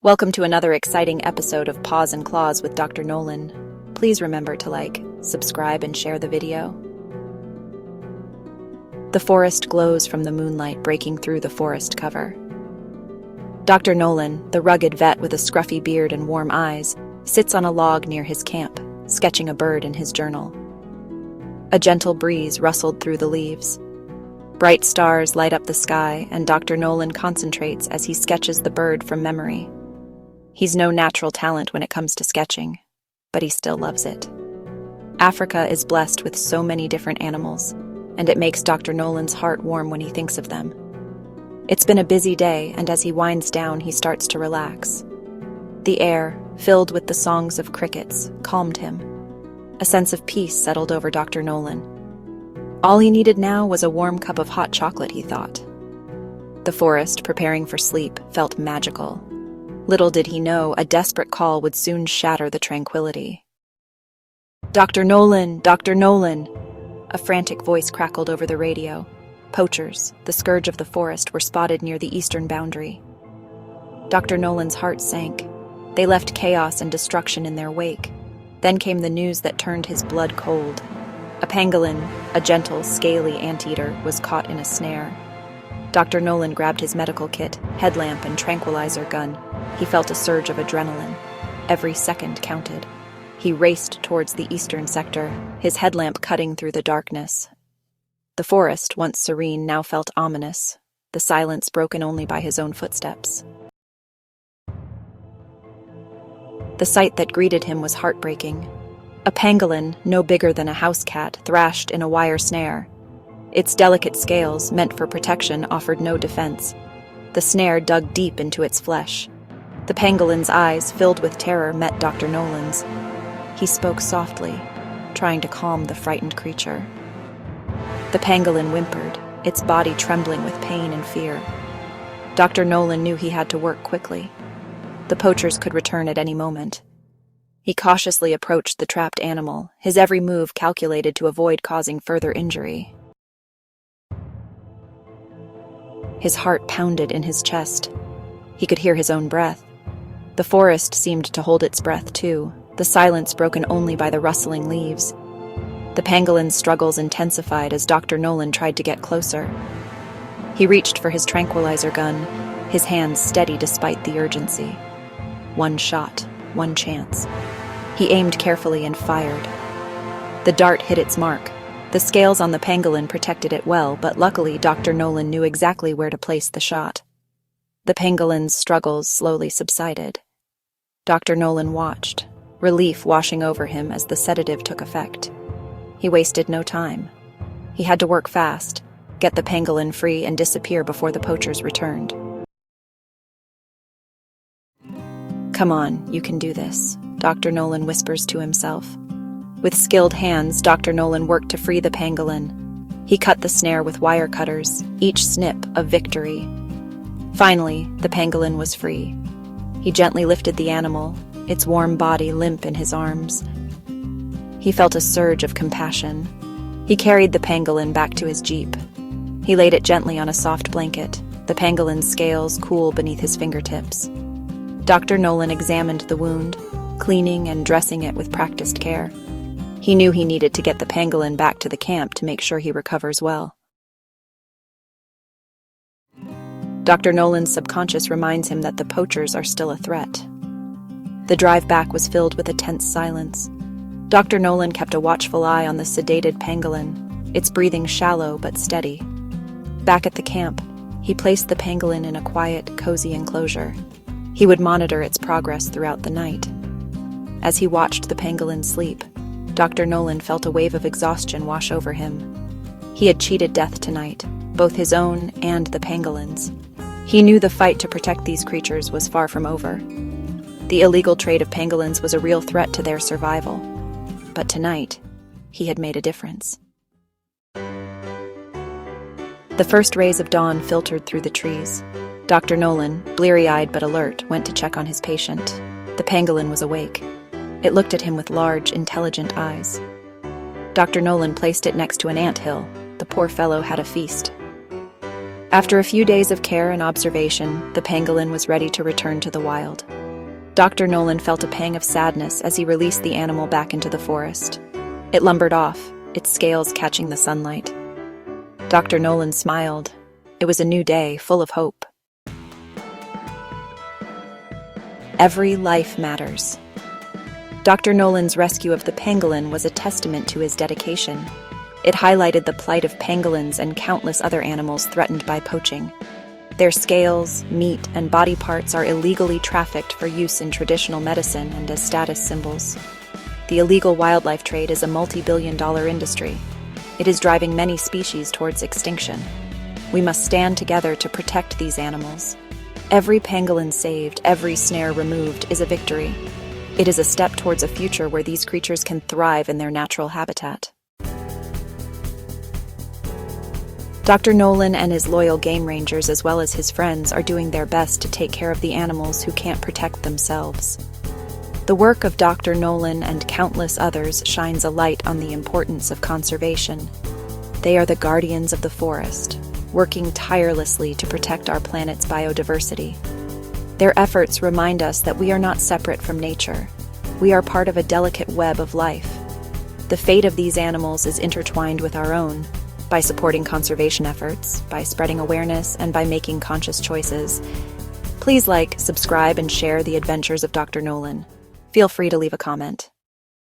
Welcome to another exciting episode of Paws and Claws with Dr. Nolan. Please remember to like, subscribe, and share the video. The forest glows from the moonlight breaking through the forest cover. Dr. Nolan, the rugged vet with a scruffy beard and warm eyes, sits on a log near his camp, sketching a bird in his journal. A gentle breeze rustled through the leaves. Bright stars light up the sky, and Dr. Nolan concentrates as he sketches the bird from memory. He's no natural talent when it comes to sketching, but he still loves it. Africa is blessed with so many different animals, and it makes Dr. Nolan's heart warm when he thinks of them. It's been a busy day, and as he winds down, he starts to relax. The air, filled with the songs of crickets, calmed him. A sense of peace settled over Dr. Nolan. All he needed now was a warm cup of hot chocolate, he thought. The forest, preparing for sleep, felt magical. Little did he know, a desperate call would soon shatter the tranquility. "Dr. Nolan! Dr. Nolan!" A frantic voice crackled over the radio. Poachers, the scourge of the forest, were spotted near the eastern boundary. Dr. Nolan's heart sank. They left chaos and destruction in their wake. Then came the news that turned his blood cold. A pangolin, a gentle, scaly anteater, was caught in a snare. Dr. Nolan grabbed his medical kit, headlamp, and tranquilizer gun. He felt a surge of adrenaline. Every second counted. He raced towards the eastern sector, his headlamp cutting through the darkness. The forest, once serene, now felt ominous, the silence broken only by his own footsteps. The sight that greeted him was heartbreaking. A pangolin, no bigger than a house cat, thrashed in a wire snare. Its delicate scales, meant for protection, offered no defense. The snare dug deep into its flesh. The pangolin's eyes, filled with terror, met Dr. Nolan's. He spoke softly, trying to calm the frightened creature. The pangolin whimpered, its body trembling with pain and fear. Dr. Nolan knew he had to work quickly. The poachers could return at any moment. He cautiously approached the trapped animal, his every move calculated to avoid causing further injury. His heart pounded in his chest. He could hear his own breath. The forest seemed to hold its breath too, the silence broken only by the rustling leaves. The pangolin's struggles intensified as Dr. Nolan tried to get closer. He reached for his tranquilizer gun, his hands steady despite the urgency. One shot, one chance. He aimed carefully and fired. The dart hit its mark. The scales on the pangolin protected it well, but luckily Dr. Nolan knew exactly where to place the shot. The pangolin's struggles slowly subsided. Dr. Nolan watched, relief washing over him as the sedative took effect. He wasted no time. He had to work fast, get the pangolin free, and disappear before the poachers returned. "Come on, you can do this," Dr. Nolan whispers to himself. With skilled hands, Dr. Nolan worked to free the pangolin. He cut the snare with wire cutters, each snip a victory. Finally, the pangolin was free. He gently lifted the animal, its warm body limp in his arms. He felt a surge of compassion. He carried the pangolin back to his jeep. He laid it gently on a soft blanket, the pangolin's scales cool beneath his fingertips. Dr. Nolan examined the wound, cleaning and dressing it with practiced care. He knew he needed to get the pangolin back to the camp to make sure he recovers well. Dr. Nolan's subconscious reminds him that the poachers are still a threat. The drive back was filled with a tense silence. Dr. Nolan kept a watchful eye on the sedated pangolin, its breathing shallow but steady. Back at the camp, he placed the pangolin in a quiet, cozy enclosure. He would monitor its progress throughout the night. As he watched the pangolin sleep, Dr. Nolan felt a wave of exhaustion wash over him. He had cheated death tonight, both his own and the pangolin's. He knew the fight to protect these creatures was far from over. The illegal trade of pangolins was a real threat to their survival. But tonight, he had made a difference. The first rays of dawn filtered through the trees. Dr. Nolan, bleary-eyed but alert, went to check on his patient. The pangolin was awake. It looked at him with large, intelligent eyes. Dr. Nolan placed it next to an anthill. The poor fellow had a feast. After a few days of care and observation, the pangolin was ready to return to the wild. Dr. Nolan felt a pang of sadness as he released the animal back into the forest. It lumbered off, its scales catching the sunlight. Dr. Nolan smiled. It was a new day, full of hope. Every life matters. Dr. Nolan's rescue of the pangolin was a testament to his dedication. It highlighted the plight of pangolins and countless other animals threatened by poaching. Their scales, meat, and body parts are illegally trafficked for use in traditional medicine and as status symbols. The illegal wildlife trade is a multi-billion-dollar industry. It is driving many species towards extinction. We must stand together to protect these animals. Every pangolin saved, every snare removed is a victory. It is a step towards a future where these creatures can thrive in their natural habitat. Dr. Nolan and his loyal game rangers, as well as his friends, are doing their best to take care of the animals who can't protect themselves. The work of Dr. Nolan and countless others shines a light on the importance of conservation. They are the guardians of the forest, working tirelessly to protect our planet's biodiversity. Their efforts remind us that we are not separate from nature. We are part of a delicate web of life. The fate of these animals is intertwined with our own. By supporting conservation efforts, by spreading awareness, and by making conscious choices. Please like, subscribe, and share the adventures of Dr. Nolan. Feel free to leave a comment.